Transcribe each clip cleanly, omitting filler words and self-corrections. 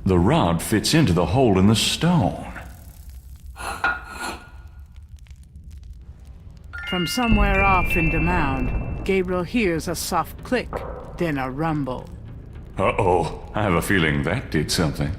The rod fits into the hole in the stone. From somewhere off in the mound, Gabriel hears a soft click, then a rumble. Uh-oh, I have a feeling that did something.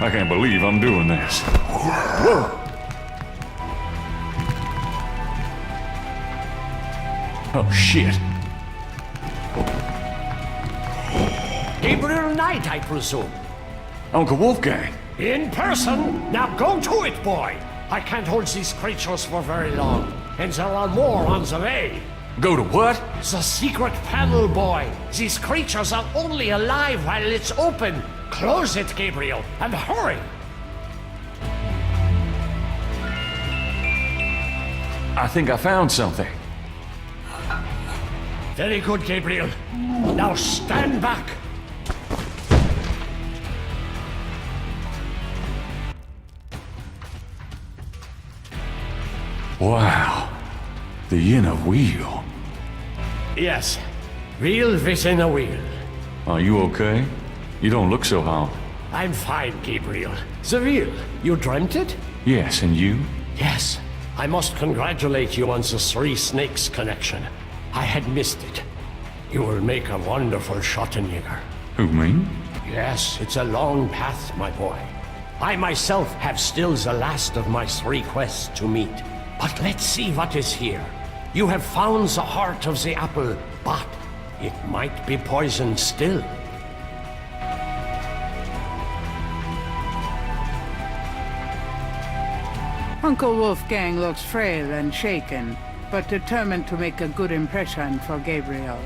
I can't believe I'm doing this. Whoa! Oh, shit. Gabriel Knight, I presume. Uncle Wolfgang. In person? Now go to it, boy! I can't hold these creatures for very long, and there are more on the way. Go to what? The secret panel, boy. These creatures are only alive while it's open. Close it, Gabriel, and hurry! I think I found something. Very good, Gabriel. Now stand back. Wow. The inner wheel. Yes, wheel within a wheel. Are you okay? You don't look so hot. I'm fine, Gabriel. The wheel, you dreamt it? Yes, and you? Yes. I must congratulate you on the Three Snakes connection. I had missed it. You will make a wonderful Schottenjäger. Who, me? Yes, it's a long path, my boy. I myself have still the last of my 3 quests to meet. But let's see what is here. You have found the heart of the apple, but it might be poisoned still. Uncle Wolfgang looks frail and shaken, but determined to make a good impression for Gabriel.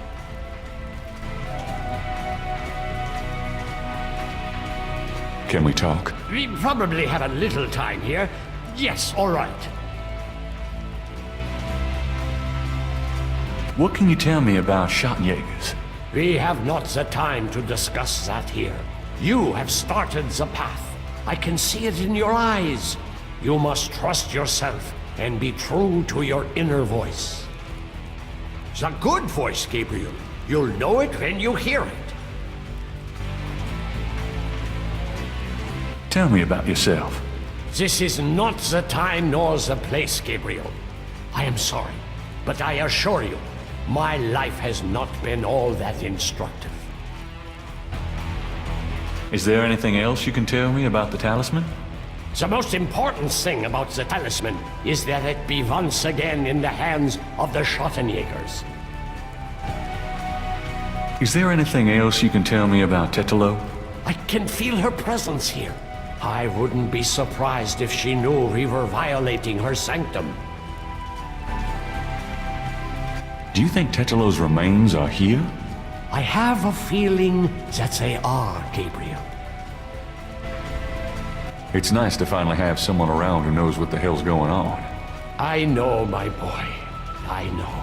Can we talk? We probably have a little time here. Yes, all right. What can you tell me about Schottenjägers? We have not the time to discuss that here. You have started the path. I can see it in your eyes. You must trust yourself and be true to your inner voice. The good voice, Gabriel. You'll know it when you hear it. Tell me about yourself. This is not the time nor the place, Gabriel. I am sorry, but I assure you, my life has not been all that instructive. Is there anything else you can tell me about the talisman? The most important thing about the talisman is that it be once again in the hands of the Schottenjägers. Is there anything else you can tell me about Tetelo? I can feel her presence here. I wouldn't be surprised if she knew we were violating her sanctum. Do you think Tetelo's remains are here? I have a feeling that they are, Gabriel. It's nice to finally have someone around who knows what the hell's going on. I know, my boy. I know.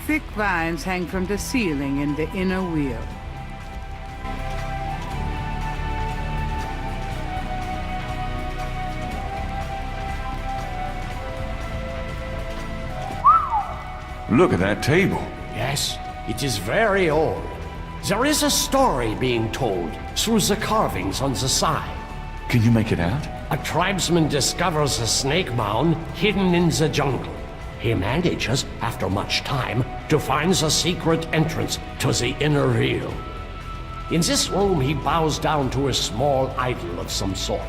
Thick vines hang from the ceiling in the inner wheel. Look at that table. Yes, it is very old. There is a story being told through the carvings on the side. Can you make it out? A tribesman discovers a snake mound hidden in the jungle. He manages, after much time, to find the secret entrance to the inner real. In this room, he bows down to a small idol of some sort.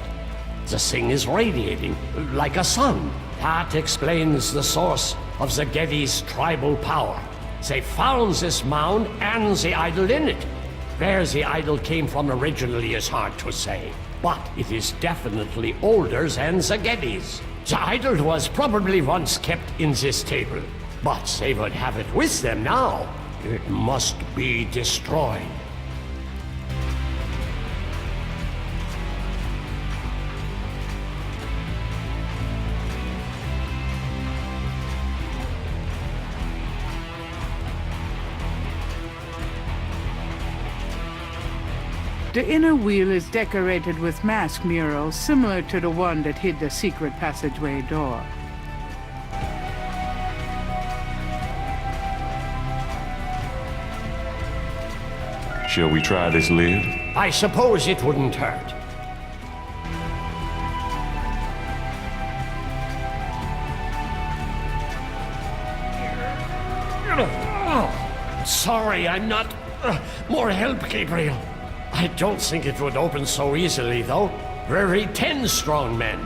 The thing is radiating, like a sun. That explains the source of the Geddes' tribal power. They found this mound and the idol in it. Where the idol came from originally is hard to say, but it is definitely older than the Geddes'. The idol was probably once kept in this table, but they would have it with them now. It must be destroyed. The inner wheel is decorated with mask murals similar to the one that hid the secret passageway door. Shall we try this lid? I suppose it wouldn't hurt. Sorry, I'm not... more help, Gabriel. I don't think it would open so easily, though. Very 10 strong men.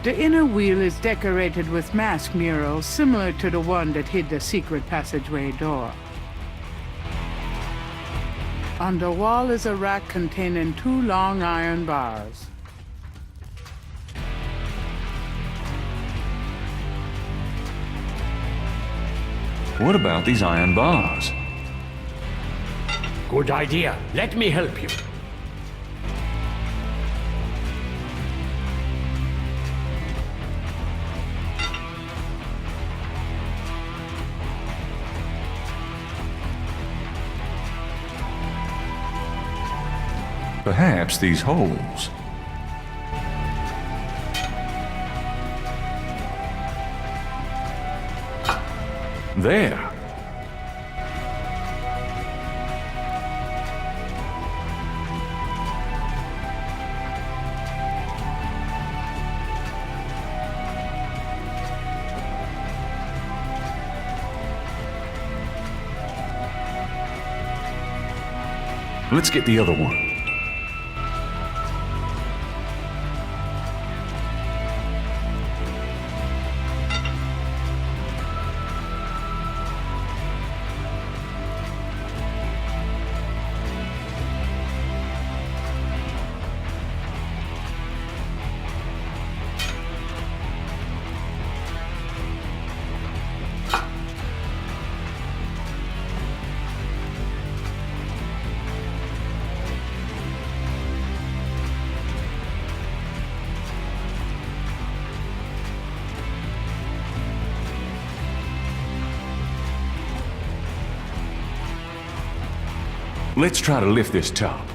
The inner wheel is decorated with mask murals similar to the one that hid the secret passageway door. On the wall is a rack containing 2 long iron bars. What about these iron bars? Good idea. Let me help you. Perhaps these holes. There. Let's get the other one. Let's try to lift this top.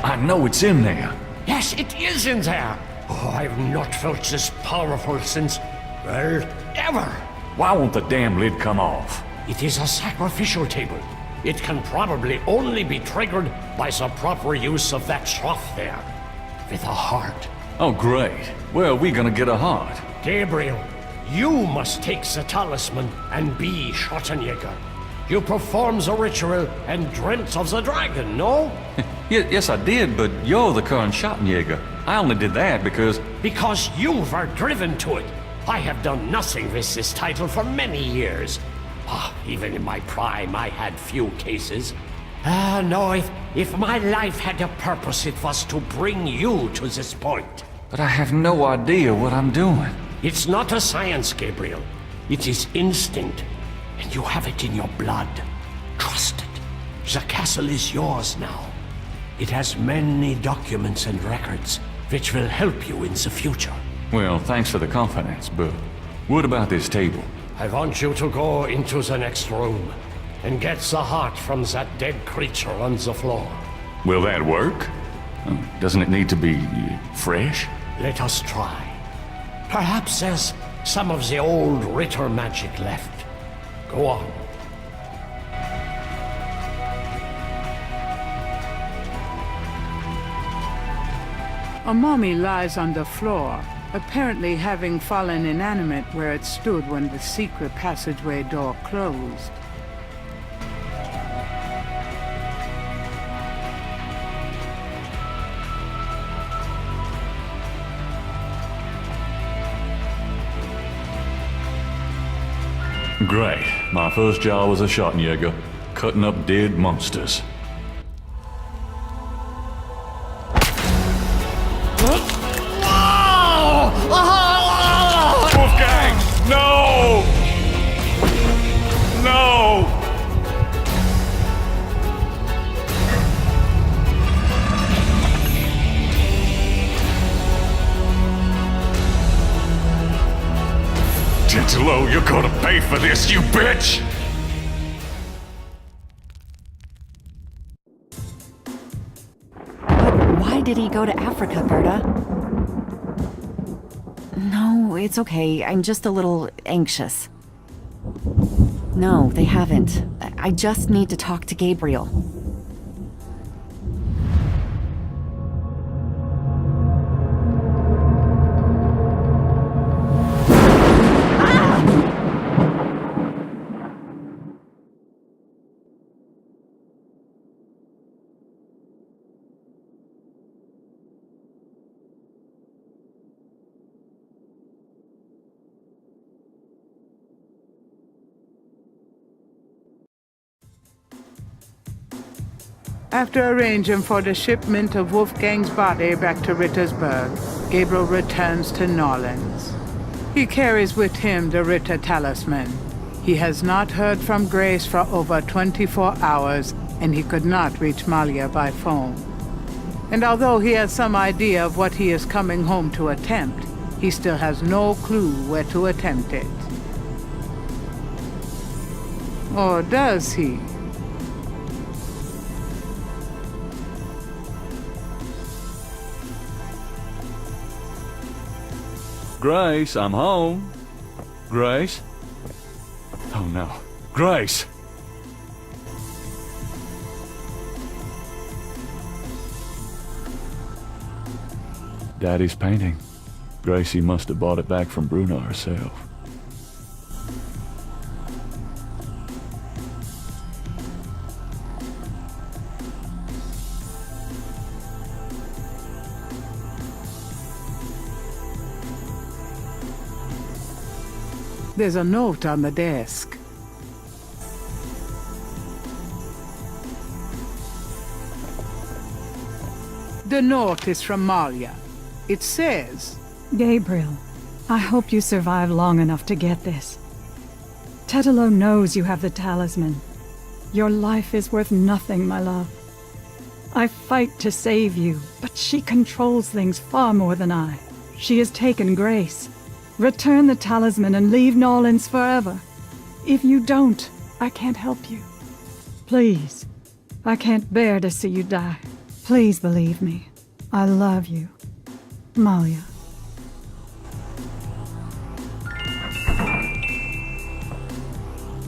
I know it's in there. Yes, it is in there. Oh, I've not felt this powerful since, well, ever. Why won't the damn lid come off? It is a sacrificial table. It can probably only be triggered by the proper use of that trough there. With a heart. Oh, great. Where are we gonna get a heart? Gabriel, you must take the talisman and be Schottenjäger. You performed the ritual and dreamt of the dragon, no? Yes, I did, but you're the current Schottenjäger. I only did that because... Because you were driven to it. I have done nothing with this title for many years. Even in my prime, I had few cases. No, if my life had a purpose, it was to bring you to this point. But I have no idea what I'm doing. It's not a science, Gabriel. It is instinct, and you have it in your blood. Trust it. The castle is yours now. It has many documents and records, which will help you in the future. Well, thanks for the confidence, but what about this table? I want you to go into the next room and get the heart from that dead creature on the floor. Will that work? Doesn't it need to be fresh? Let us try. Perhaps there's some of the old Ritter magic left. Go on. A mummy lies on the floor, apparently having fallen inanimate where it stood when the secret passageway door closed. Great. My first job was a Schottenjäger, cutting up dead monsters. Wolfgang! No! No! Titolo, you're gonna pay for this, you bitch! Why did he go to Africa, Berta? No, it's okay. I'm just a little anxious. No, they haven't. I just need to talk to Gabriel. After arranging for the shipment of Wolfgang's body back to Rittersburg, Gabriel returns to Norlands. He carries with him the Ritter talisman. He has not heard from Grace for over 24 hours, and he could not reach Malia by phone. And although he has some idea of what he is coming home to attempt, he still has no clue where to attempt it. Or does he? Grace, I'm home. Grace? Oh no. Grace! Daddy's painting. Gracie must have bought it back from Bruna herself. There's a note on the desk. The note is from Malia. It says, Gabriel, I hope you survive long enough to get this. Tetelo knows you have the talisman. Your life is worth nothing, my love. I fight to save you, but she controls things far more than I. She has taken Grace. Return the talisman and leave Norlands forever. If you don't, I can't help you. Please, I can't bear to see you die. Please believe me. I love you. Malia.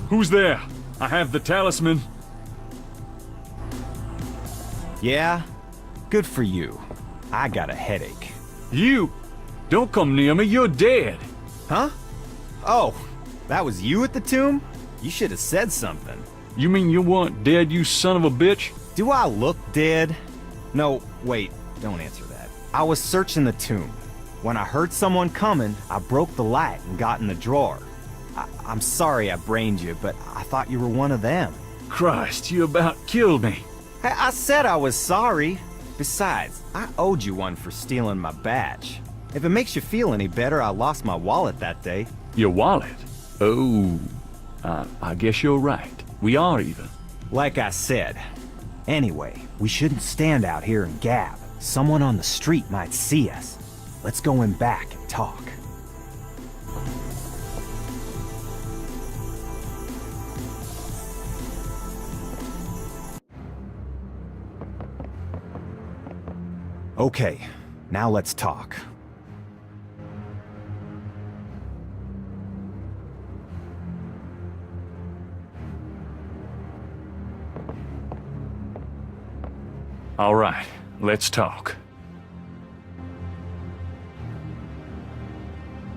Who's there? I have the talisman. Yeah? Good for you. I got a headache. You! Don't come near me, you're dead! Huh? Oh, that was you at the tomb? You should have said something. You mean you weren't dead, you son of a bitch? Do I look dead? No, wait, don't answer that. I was searching the tomb. When I heard someone coming, I broke the light and got in the drawer. I'm sorry I brained you, but I thought you were one of them. Christ, you about killed me. I said I was sorry. Besides, I owed you one for stealing my badge. If it makes you feel any better, I lost my wallet that day. Your wallet? Oh, I guess you're right. We are even. Like I said. Anyway, we shouldn't stand out here and gab. Someone on the street might see us. Let's go in back and talk. Okay, now let's talk. All right, let's talk.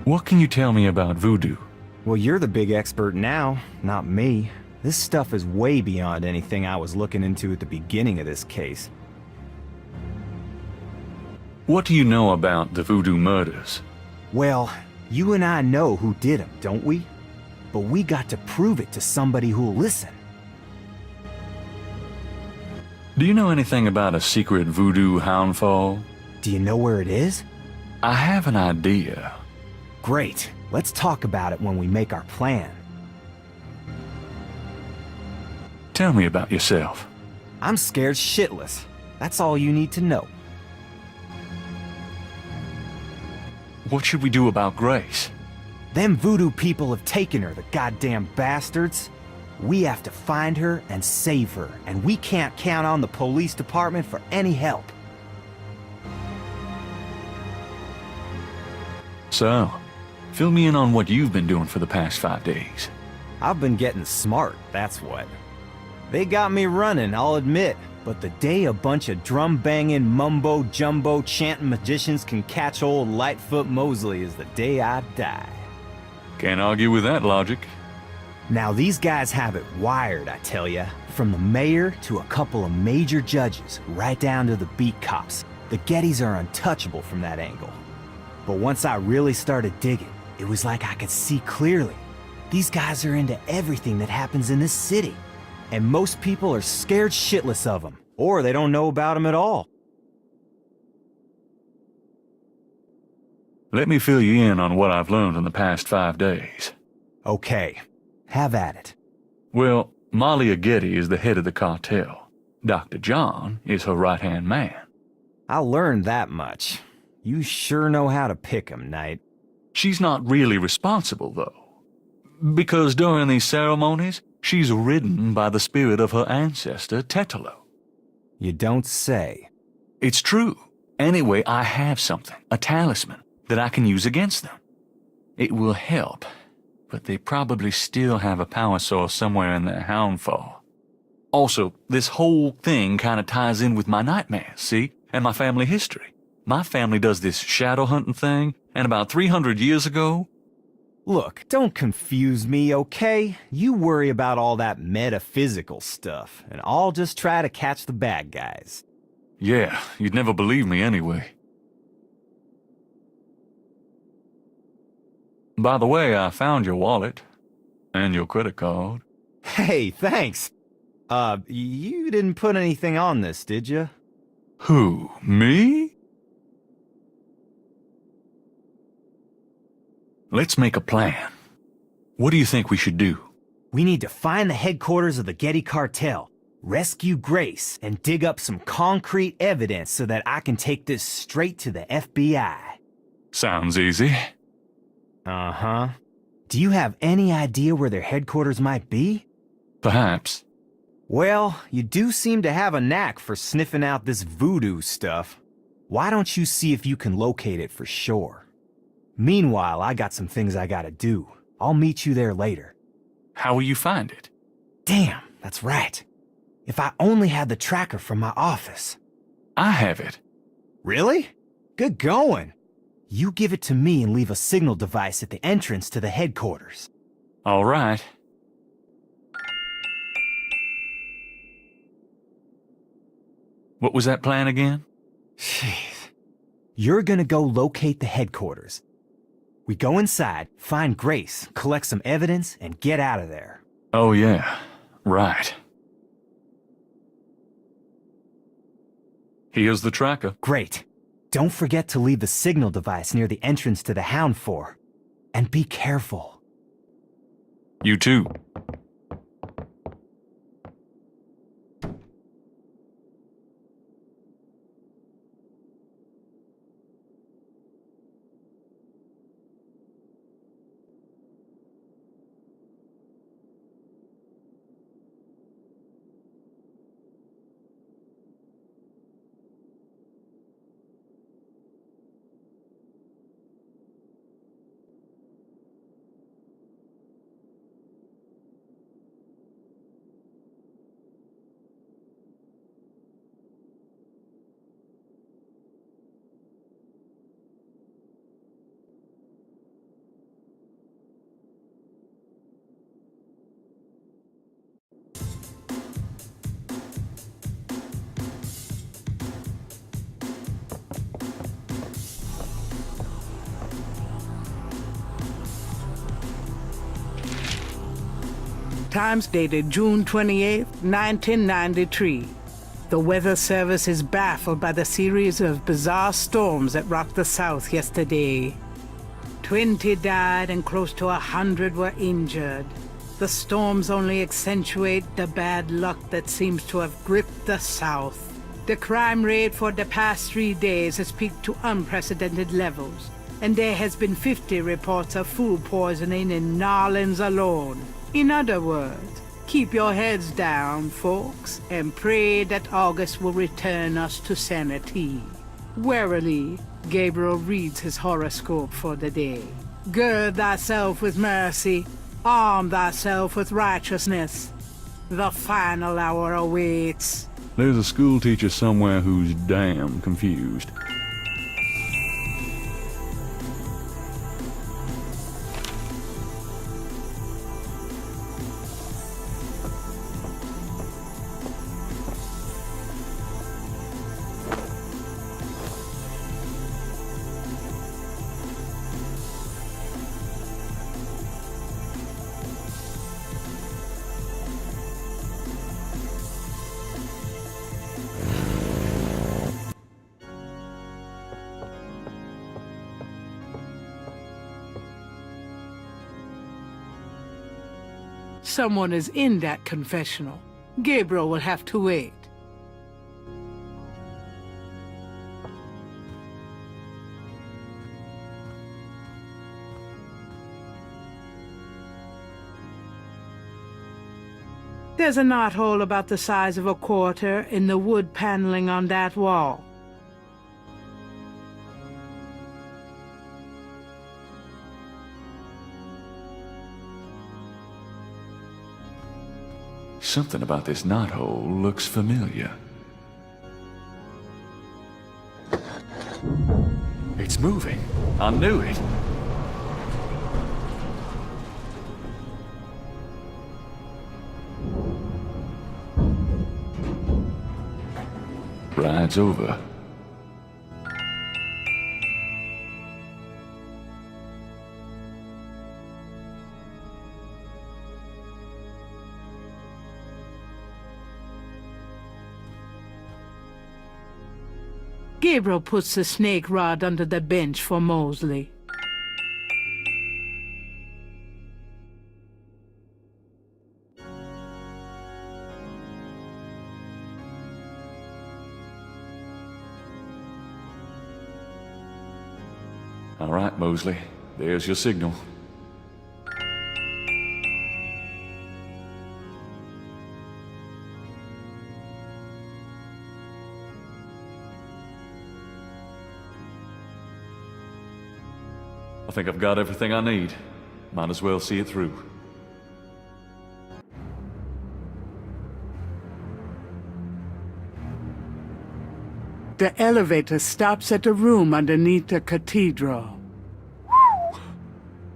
What can you tell me about voodoo? Well, you're the big expert now, not me. This stuff is way beyond anything I was looking into at the beginning of this case. What do you know about the voodoo murders? Well, you and I know who did them, don't we? But we got to prove it to somebody who'll listen. Do you know anything about a secret voodoo houndfall? Do you know where it is? I have an idea. Great. Let's talk about it when we make our plan. Tell me about yourself. I'm scared shitless. That's all you need to know. What should we do about Grace? Them voodoo people have taken her, the goddamn bastards. We have to find her and save her, and we can't count on the police department for any help. So, fill me in on what you've been doing for the past 5 days. I've been getting smart, that's what. They got me running, I'll admit, but the day a bunch of drum-banging, mumbo-jumbo chanting magicians can catch old Lightfoot Mosley is the day I die. Can't argue with that logic. Now these guys have it wired, I tell ya. From the mayor to a couple of major judges, right down to the beat cops. The Gettys are untouchable from that angle. But once I really started digging, it was like I could see clearly. These guys are into everything that happens in this city. And most people are scared shitless of them, or they don't know about them at all. Let me fill you in on what I've learned in the past 5 days. Okay, have at it. Well, Malia Getty is the head of the cartel. Dr. John is her right-hand man. I learned that much. You sure know how to pick 'em, Knight. She's not really responsible, though. Because during these ceremonies, she's ridden by the spirit of her ancestor, Tetelo. You don't say. It's true. Anyway, I have something, a talisman, that I can use against them. It will help, but they probably still have a power source somewhere in their houndfall. Also, this whole thing kind of ties in with my nightmares, see, and my family history. My family does this shadow hunting thing, and about 300 years ago... Look, don't confuse me, okay? You worry about all that metaphysical stuff, and I'll just try to catch the bad guys. Yeah, you'd never believe me anyway. By the way, I found your wallet. And your credit card. Hey, thanks. You didn't put anything on this, did you? Who, me? Let's make a plan. What do you think we should do? We need to find the headquarters of the Getty cartel, rescue Grace, and dig up some concrete evidence so that I can take this straight to the FBI. Sounds easy. Uh-huh. Do you have any idea where their headquarters might be? Perhaps. Well, you do seem to have a knack for sniffing out this voodoo stuff. Why don't you see if you can locate it for sure? Meanwhile, I got some things I gotta do. I'll meet you there later. How will you find it? Damn, that's right. If I only had the tracker from my office. I have it. Really? Good going. You give it to me and leave a signal device at the entrance to the headquarters. All right. What was that plan again? Jeez. You're gonna go locate the headquarters. We go inside, find Grace, collect some evidence, and get out of there. Oh yeah, right. Here's the tracker. Great. Don't forget to leave the signal device near the entrance to the Hound for. And be careful. You too. Times dated June 28, 1993. The Weather Service is baffled by the series of bizarre storms that rocked the South yesterday. 20 died and close to 100 were injured. The storms only accentuate the bad luck that seems to have gripped the South. The crime rate for the past 3 days has peaked to unprecedented levels, and there has been 50 reports of food poisoning in New Orleans alone. In other words, keep your heads down, folks, and pray that August will return us to sanity. Warily, Gabriel reads his horoscope for the day. Gird thyself with mercy, arm thyself with righteousness. The final hour awaits. There's a school teacher somewhere who's damn confused. Someone is in that confessional. Gabriel will have to wait. There's a knothole about the size of a quarter in the wood paneling on that wall. Something about this knothole looks familiar. It's moving. I knew it. Ride's over. Gabriel puts the snake rod under the bench for Mosley. All right, Mosley. There's your signal. I think I've got everything I need. Might as well see it through. The elevator stops at a room underneath the cathedral.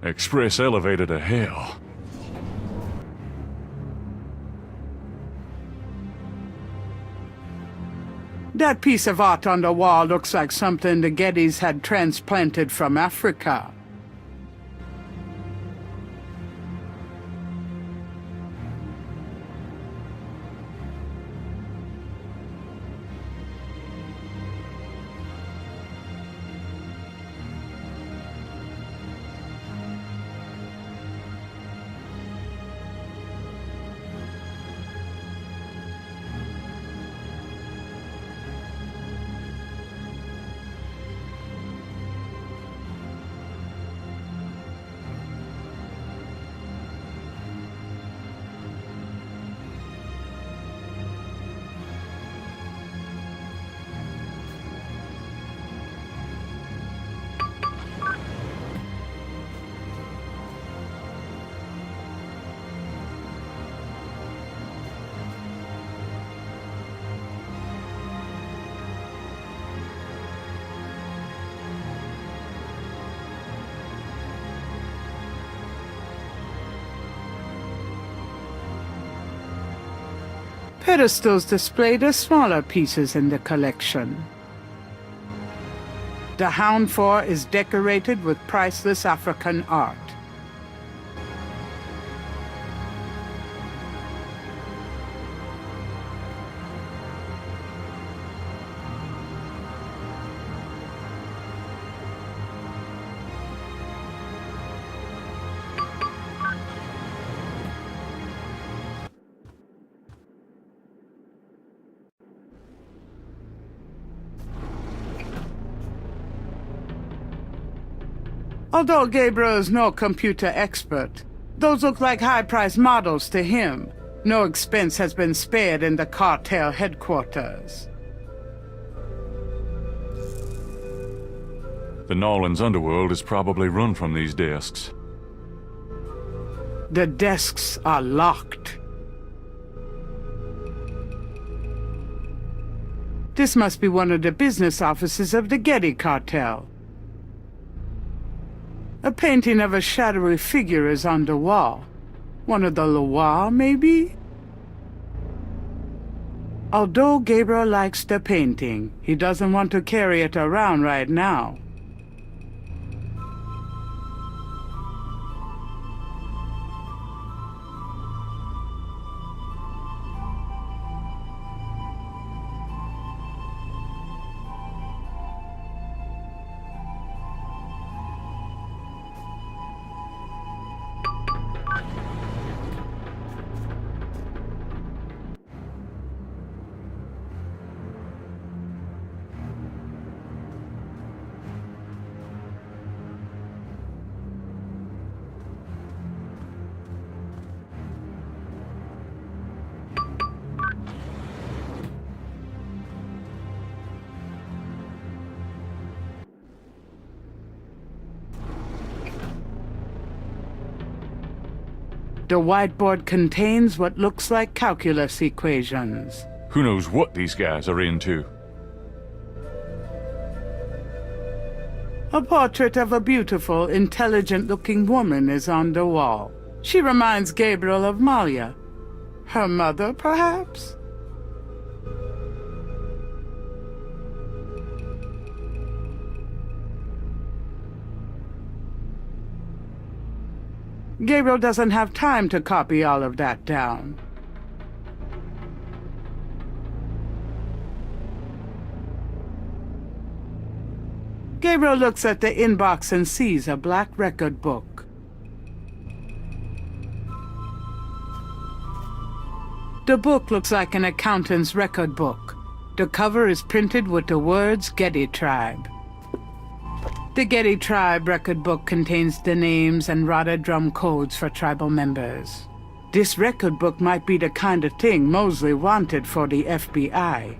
Express elevator to hell. That piece of art on the wall looks like something the Gettys had transplanted from Africa. Pedestals display the smaller pieces in the collection. The Hound 4 is decorated with priceless African art. Although Gabriel is no computer expert, those look like high-priced models to him. No expense has been spared in the cartel headquarters. The Nolan's underworld is probably run from these desks. The desks are locked. This must be one of the business offices of the Getty cartel. A painting of a shadowy figure is on the wall. One of the Loire, maybe? Although Gabriel likes the painting, he doesn't want to carry it around right now. The whiteboard contains what looks like calculus equations. Who knows what these guys are into? A portrait of a beautiful, intelligent-looking woman is on the wall. She reminds Gabriel of Malia. Her mother, perhaps? Gabriel doesn't have time to copy all of that down. Gabriel looks at the inbox and sees a black record book. The book looks like an accountant's record book. The cover is printed with the words Getty Tribe. The Getty Tribe record book contains the names and rotted drum codes for tribal members. This record book might be the kind of thing Mosley wanted for the FBI.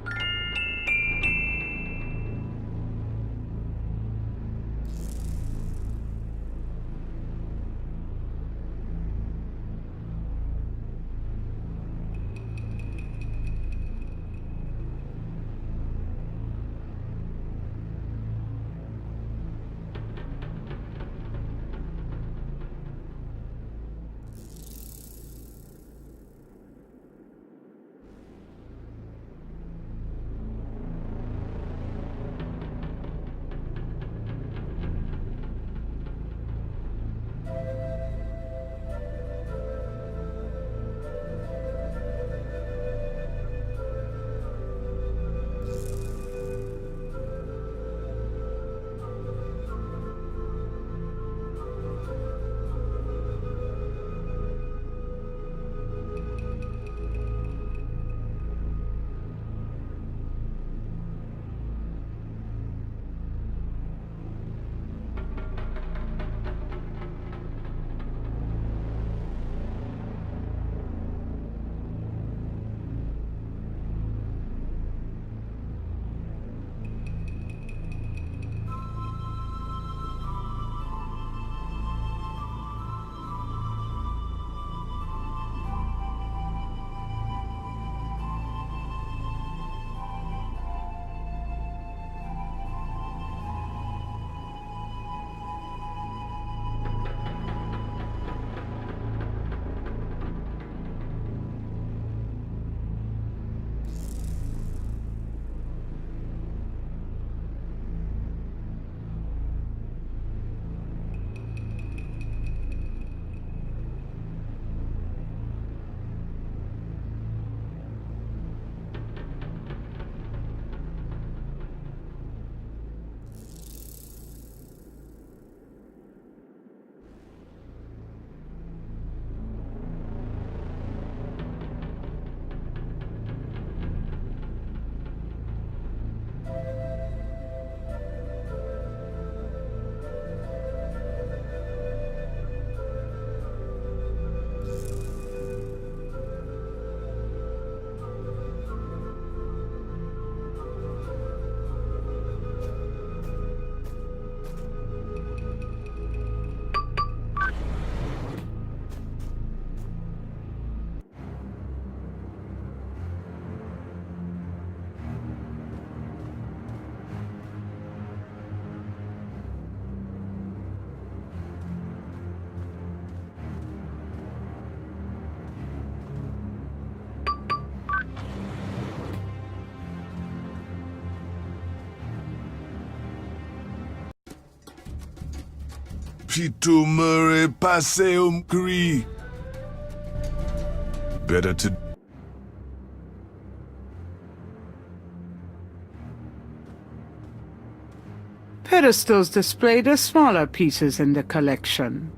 pitumere passeum gris. Better to... Pedestals display the smaller pieces in the collection.